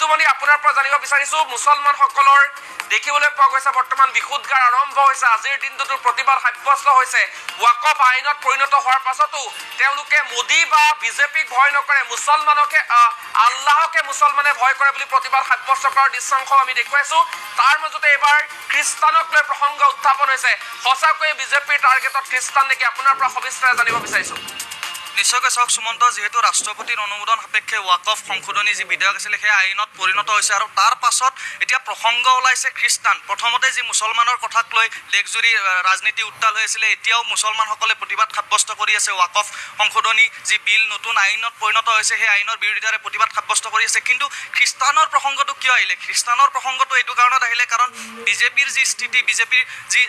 জিতুমণি আপোনাৰ পৰা জানিব বিচাৰিছো মুছলমানসকলৰ দেখিবলৈ পোৱা গৈছে বৰ্তমান বিশুদ্ধগাৰ আৰম্ভ হৈছে আজিৰ দিনটোৰ প্ৰতিবাদ সাব্যস্ত হৈছে ওয়াকফ আইনত পৰিণত হোৱাৰ পাছতো তেওঁলোকে মোদী বা বিজেপিক ভয় নকৰে মুছলমানকে আল্লাহকে মুছলমানে ভয় কৰে বুলি প্ৰতিবাদ সাব্যস্ত কৰাৰ দৃশ্যাংশ আমি দেখুৱাইছো তাৰ মাজতে এবাৰ খ্ৰীষ্টানক লৈ প্ৰসংগ উত্থাপন হৈছে সঁচাকৈয়ে বিজেপিৰ টাৰ্গেটত খ্ৰীষ্টান নেকি আপোনাৰ পৰা সবিস্তাৰে জানিব বিচাৰিছো নিশ্চয়কৈ চাওক সুমন্ত যেহেতু ৰাষ্ট্ৰপতিৰ অনুমোদন সাপেক্ষে ওয়াকফ সংশোধনী যি বিধেয়ক আছিলে সেই আইনত পৰিণত হৈছে আৰু তাৰ পাছত এতিয়া প্ৰসংগ ওলাইছে খ্ৰীষ্টান প্ৰথমতে যি মুছলমানৰ কথাক লৈ দেশজুৰি ৰাজনীতি উত্তাল হৈ আছিলে এতিয়াও মুছলমানসকলে প্ৰতিবাদ সাব্যস্ত কৰি আছে ওয়াকফ সংশোধনী যি বিল নতুন আইনত পৰিণত হৈছে সেই আইনৰ বিৰোধিতাৰে প্ৰতিবাদ সাব্যস্ত কৰি আছে কিন্তু খ্ৰীষ্টানৰ প্ৰসংগটো কিয় আহিলে খ্ৰীষ্টানৰ প্ৰসংগটো এইটো কাৰণত আহিলে কাৰণ বিজেপিৰ যি স্থিতি বিজেপিৰ যি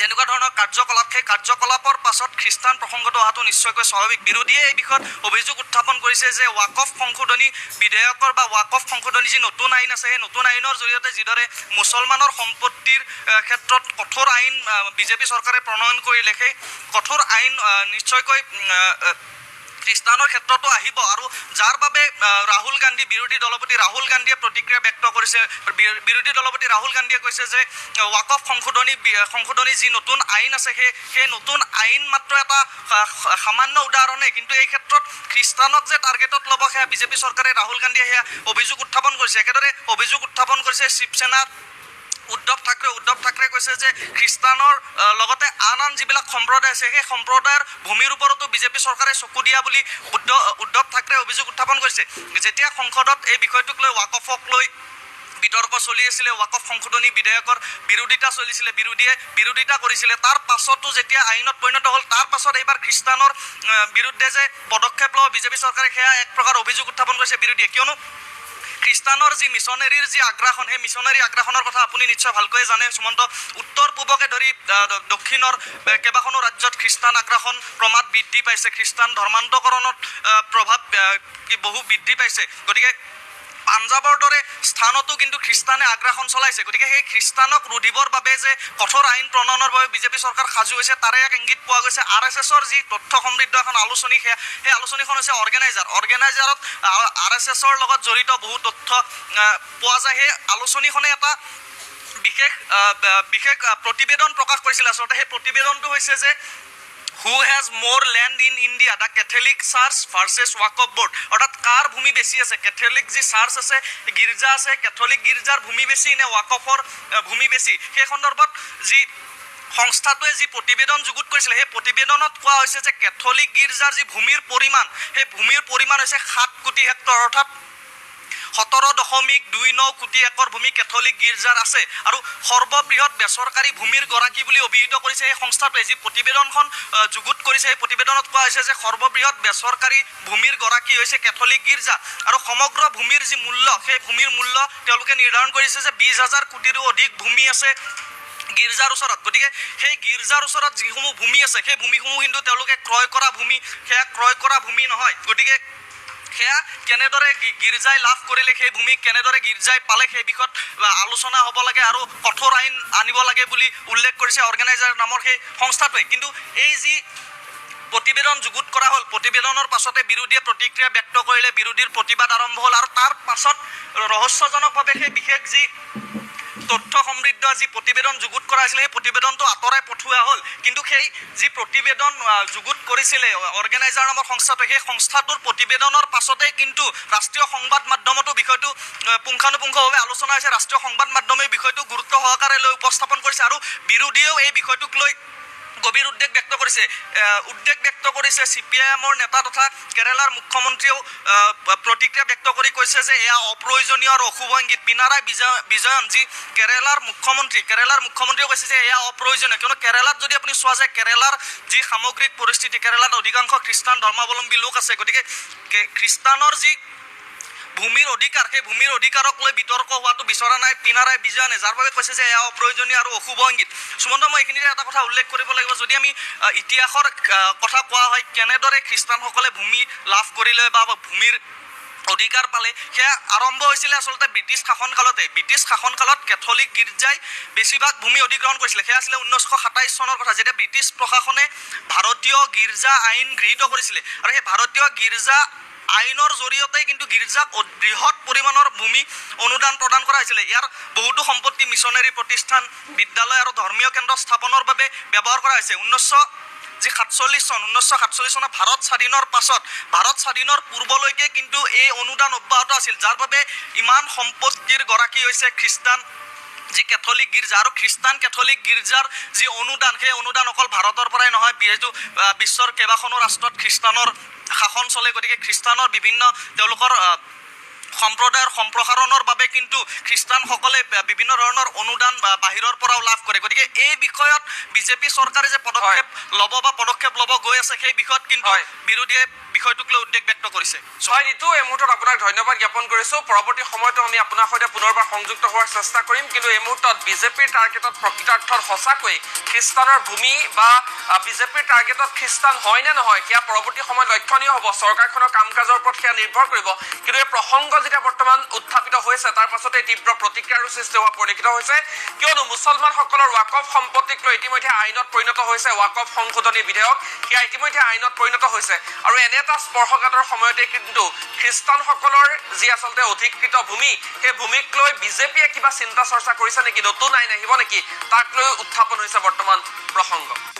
যেনেকুৱা ধৰণৰ কাৰ্যকলাপ সেই কাৰ্যকলাপৰ পাছত খ্ৰীষ্টান প্ৰসংগটো অহাটো নিশ্চয়কৈ স্বাভাৱিক বিৰোধীয়ে এই বিষয়ত অভিযোগ উত্থাপন কৰিছে যে ওয়াকফ সংশোধনী বিধেয়কৰ বা ওয়াকফ সংশোধনী যি নতুন আইন আছে সেই নতুন আইনৰ জৰিয়তে যিদৰে মুছলমানৰ সম্পত্তিৰ ক্ষেত্ৰত কঠোৰ আইন বিজেপি চৰকাৰে প্ৰণয়ন কৰিলে সেই কঠোৰ আইন নিশ্চয়কৈ খ্ৰীষ্টানৰ ক্ষেত্ৰতো আহিব আৰু যাৰ বাবে ৰাহুল গান্ধী বিৰোধী দলপতি ৰাহুল গান্ধীয়ে প্ৰতিক্ৰিয়া ব্যক্ত কৰিছে বিৰোধী দলপতি ৰাহুল গান্ধীয়ে কৈছে যে ওয়াকফ সংশোধনী যি নতুন আইন আছে সেই নতুন আইন মাত্ৰ এটা সামান্য উদাহৰণে কিন্তু এই ক্ষেত্ৰত খ্ৰীষ্টানক যে টাৰ্গেটত ল'ব সেয়া বিজেপি চৰকাৰে ৰাহুল গান্ধীয়ে সেয়া অভিযোগ উত্থাপন কৰিছে একেদৰে অভিযোগ উত্থাপন কৰিছে শিৱসেনাৰ উদ্ধৱ ঠাকৰে কৈছে যে খ্ৰীষ্টানৰ লগতে আন যিবিলাক সম্প্ৰদায় আছে সেই সম্প্ৰদায়ৰ ভূমিৰ ওপৰতো বিজেপি চৰকাৰে চকু দিয়া বুলি উদ্ধৱ ঠাকৰে অভিযোগ উত্থাপন কৰিছে যেতিয়া সংসদত এই বিষয়টোক লৈ ওয়াকফক লৈ বিতৰ্ক চলি আছিলে ওয়াকফ সংশোধনী বিধেয়কৰ বিৰোধিতা চলিছিলে বিৰোধিতা কৰিছিলে তাৰ পাছতো যেতিয়া আইনত পৰিণত হ'ল তাৰ পাছত এইবাৰ খ্ৰীষ্টানৰ বিৰুদ্ধে যে পদক্ষেপ লয় বিজেপি চৰকাৰে সেয়া এক প্ৰকাৰ অভিযোগ উত্থাপন কৰিছে বিৰোধীয়ে কিয়নো খ্ৰীষ্টানৰ যি মিছনেৰীৰ যি আগ্ৰাসন সেই মিছনেৰী আগ্ৰাসনৰ কথা আপুনি নিশ্চয় ভালকৈ জানে সুমন্ত উত্তৰ পূবকে ধৰি দক্ষিণৰ কেইবাখনো ৰাজ্যত খ্ৰীষ্টান আগ্ৰাসন ক্ৰমাৎ বৃদ্ধি পাইছে খ্ৰীষ্টান ধৰ্মান্তকৰণত প্ৰভাৱ বহু বৃদ্ধি পাইছে গতিকে পাঞ্জাবৰ দৰে স্থানতো কিন্তু খ্ৰীষ্টানে আগ্ৰাসন চলাইছে গতিকে সেই খ্ৰীষ্টানক ৰুধিবৰ বাবে যে কঠোৰ আইন প্ৰণয়নৰ বাবে বিজেপি চৰকাৰ সাজু হৈছে তাৰে এক ইংগিত পোৱা গৈছে RSSৰ যি তথ্য সমৃদ্ধ এখন আলোচনী সেই আলোচনীখন হৈছে অৰ্গেনাইজাৰত RSSৰ লগত জড়িত বহু তথ্য পোৱা যায় সেই আলোচনীখনে এটা বিশেষ প্ৰতিবেদন প্ৰকাশ কৰিছিল আচলতে সেই প্ৰতিবেদনটো হৈছে যে Who has more land in India? The Catholic Church versus Waqf Board. অর্থাৎ কার ভূমি বেশি আছে ক্যাথলিক যি চাৰ্চ আছে গীৰ্জা আছে ক্যাথলিক গীৰ্জাৰ ভূমি বেছি নে ওয়াকফৰ ভূমি বেছি সেই সন্দৰ্ভত যি সংস্থাটোৱে যি প্ৰতিবেদন যুগুত কৰিছিলে সেই প্ৰতিবেদনত কোৱা হৈছে যে ক্যাথলিক গীৰ্জাৰ যি ভূমিৰ পৰিমাণ সেই ভূমিৰ পৰিমাণ হৈছে 7 কোটি হেক্টৰ অৰ্থাৎ 17.29 কোটি একৰ ভূমি কেথলিক গীৰ্জাৰ আছে আৰু সৰ্ববৃহৎ বেচৰকাৰী ভূমিৰ গৰাকী বুলি অভিহিত কৰিছে এই সংস্থাটোৱে যি প্ৰতিবেদনখন যুগুত কৰিছে এই প্ৰতিবেদনত কোৱা হৈছে যে সৰ্ববৃহৎ বেচৰকাৰী ভূমিৰ গৰাকী হৈছে কেথলিক গীৰ্জা আৰু সমগ্ৰ ভূমিৰ যি মূল্য সেই ভূমিৰ মূল্য তেওঁলোকে নিৰ্ধাৰণ কৰিছে যে 20,000 কোটিৰো অধিক ভূমি আছে গীৰ্জাৰ ওচৰত গতিকে সেই গীৰ্জাৰ ওচৰত যিসমূহ ভূমি আছে সেই ভূমিসমূহ কিন্তু তেওঁলোকে ক্ৰয় কৰা ভূমি নহয় গতিকে সেয়া কেনেদৰে গীৰ্জাই লাভ কৰিলে সেই ভূমি কেনেদৰে গীৰ্জাই পালে সেই বিষয়ত আলোচনা হ'ব লাগে আৰু কঠোৰ আইন আনিব লাগে বুলি উল্লেখ কৰিছে অৰ্গেনাইজাৰ নামৰ সেই সংস্থাটোৱে কিন্তু এই যি প্ৰতিবেদন যুগুত কৰা হ'ল প্ৰতিবেদনৰ পাছতে বিৰোধীয়ে প্ৰতিক্ৰিয়া ব্যক্ত কৰিলে বিৰোধীৰ প্ৰতিবাদ আৰম্ভ হ'ল আৰু তাৰ পাছত ৰহস্যজনকভাৱে সেই বিশেষ যি তথ্য সমৃদ্ধ যি প্ৰতিবেদন যুগুত কৰা হৈছিলে সেই প্ৰতিবেদনটো আঁতৰাই পঠোৱা হ'ল কিন্তু সেই যি প্ৰতিবেদন যুগুত কৰিছিলে অৰ্গেনাইজাৰ নামৰ সংস্থাটোৱে সেই সংস্থাটোৰ প্ৰতিবেদনৰ পাছতে কিন্তু ৰাষ্ট্ৰীয় সংবাদ মাধ্যমতো বিষয়টো পুংখানুপুংখভাৱে আলোচনা হৈছে ৰাষ্ট্ৰীয় সংবাদ মাধ্যমে বিষয়টো গুৰুত্ব সহকাৰে লৈ উপস্থাপন কৰিছে আৰু বিৰোধীয়েও এই বিষয়টোক লৈ গভীৰ উদ্বেগ ব্যক্ত কৰিছে CPIMৰ নেতা তথা কেৰালাৰ মুখ্যমন্ত্ৰীয়েও প্ৰতিক্ৰিয়া ব্যক্ত কৰি কৈছে যে এয়া অপ্ৰয়োজনীয় আৰু অশুভ ইংগিত পিনাৰায় বিজয়ন যি কেৰালাৰ মুখ্যমন্ত্ৰীয়ে কৈছে যে এয়া অপ্ৰয়োজনীয় কিয়নো কেৰালাত যদি আপুনি চোৱা যায় কেৰালাৰ যি সামগ্ৰিক পৰিস্থিতি কেৰালাত অধিকাংশ খ্ৰীষ্টান ধৰ্মাৱলম্বী লোক আছে গতিকে খ্ৰীষ্টানৰ যি ভূমিৰ অধিকাৰ সেই ভূমিৰ অধিকাৰক লৈ বিতৰ্ক হোৱাটো বিচৰা নাই পিনাৰায় বিজয়নে যাৰ বাবে কৈছে যে এয়া অপ্ৰয়োজনীয় আৰু অশুভ ইংগিত সুমন্ত মই এইখিনিতে এটা কথা উল্লেখ কৰিব লাগিব যদি আমি ইতিহাসৰ কথা কোৱা হয় কেনেদৰে খ্ৰীষ্টানসকলে ভূমি লাভ কৰিলে বা ভূমিৰ অধিকাৰ পালে সেয়া আৰম্ভ হৈছিলে আচলতে ব্ৰিটিছ শাসনকালত কেথলিক গীৰ্জাই বেছিভাগ ভূমি অধিগ্ৰহণ কৰিছিলে সেয়া আছিলে 1927 চনৰ কথা যেতিয়া ব্ৰিটিছ প্ৰশাসনে ভাৰতীয় গীৰ্জা আইন গৃহীত কৰিছিলে আৰু সেই ভাৰতীয় গীৰ্জা আইনৰ জৰিয়তে কিন্তু গীৰ্জাক বৃহৎ পৰিমাণৰ ভূমি অনুদান প্ৰদান কৰা হৈছিলে। ইয়াৰ বহুতো সম্পত্তি মিছনেৰী প্ৰতিষ্ঠান, বিদ্যালয় আৰু ধৰ্মীয় কেন্দ্ৰ স্থাপনৰ বাবে ব্যৱহাৰ কৰা হৈছে। 1947 চনত ভাৰত স্বাধীনৰ পাছত, ভাৰত স্বাধীনৰ পূৰ্বলৈকে কিন্তু এই অনুদান অব্যাহত আছিল, যাৰ বাবে ইমান সম্পত্তিৰ গৰাকী হৈছে খ্ৰীষ্টান যি কেথলিক গীৰ্জা। আৰু খ্ৰীষ্টান কেথলিক গীৰ্জাৰ যি অনুদান, সেই অনুদান অকল ভাৰতৰ পৰাই নহয়, যিহেতু বিশ্বৰ কেইবাখনো ৰাষ্ট্ৰত খ্ৰীষ্টানৰ শাসন চলে, গতিকে খ্ৰীষ্টানৰ বিভিন্ন তেওঁলোকৰ সম্প্ৰদায়ৰ সম্প্ৰসাৰণৰ বাবে কিন্তু খ্ৰীষ্টানসকলে বিভিন্ন ধৰণৰ অনুদান বাহিৰৰ পৰাও লাভ কৰে। গতিকে এই বিষয়ত বিজেপি চৰকাৰে যে পদক্ষেপ ল'ব বা পদক্ষেপ ল'ব গৈ আছে, সেই বিষয়ত কিন্তু বিৰোধীয়ে বিষয়টোক লৈ উদ্বেগ ব্যক্ত কৰিছে। হয় ঋতু, এই মুহূৰ্তত আপোনাক ধন্যবাদ জ্ঞাপন কৰিছোঁ। পৰৱৰ্তী সময়তো আমি আপোনাৰ সৈতে পুনৰবাৰ সংযুক্ত হোৱাৰ চেষ্টা কৰিম, কিন্তু এই মুহূৰ্তত বিজেপিৰ টাৰ্গেটত প্ৰকৃতাৰ্থত সঁচাকৈ খ্ৰীষ্টানৰ ভূমি বা বিজেপিৰ টাৰ্গেটত খ্ৰীষ্টান হয় নে নহয়, সেয়া পৰৱৰ্তী সময়ত লক্ষণীয় হ'ব। চৰকাৰখনৰ কাম কাজৰ ওপৰত সেয়া নিৰ্ভৰ কৰিব। কিন্তু এই প্ৰসংগ যেতিয়া বৰ্তমান উত্থাপিত হৈছে, তাৰ পাছতে তীব্ৰ প্ৰতিক্ৰিয়াৰো সৃষ্টি হোৱা পৰিলক্ষিত হৈছে, কিয়নো মুছলমানসকলৰ ৱাকফ সম্পত্তিক লৈ ইতিমধ্যে আইনত পৰিণত হৈছে ৱাকফ সংশোধনী বিধেয়ক, সেয়া ইতিমধ্যে আইনত পৰিণত হৈছে। আৰু এনে এটা স্পৰ্শকাতৰ সময়তে কিন্তু খ্ৰীষ্টানসকলৰ যি আচলতে অধিকৃত ভূমি, সেই ভূমিক লৈ বিজেপিয়ে কিবা চিন্তা চৰ্চা কৰিছে নেকি, নতুন আইন আহিব নেকি, তাক লৈ উত্থাপন হৈছে বৰ্তমান প্ৰসংগ।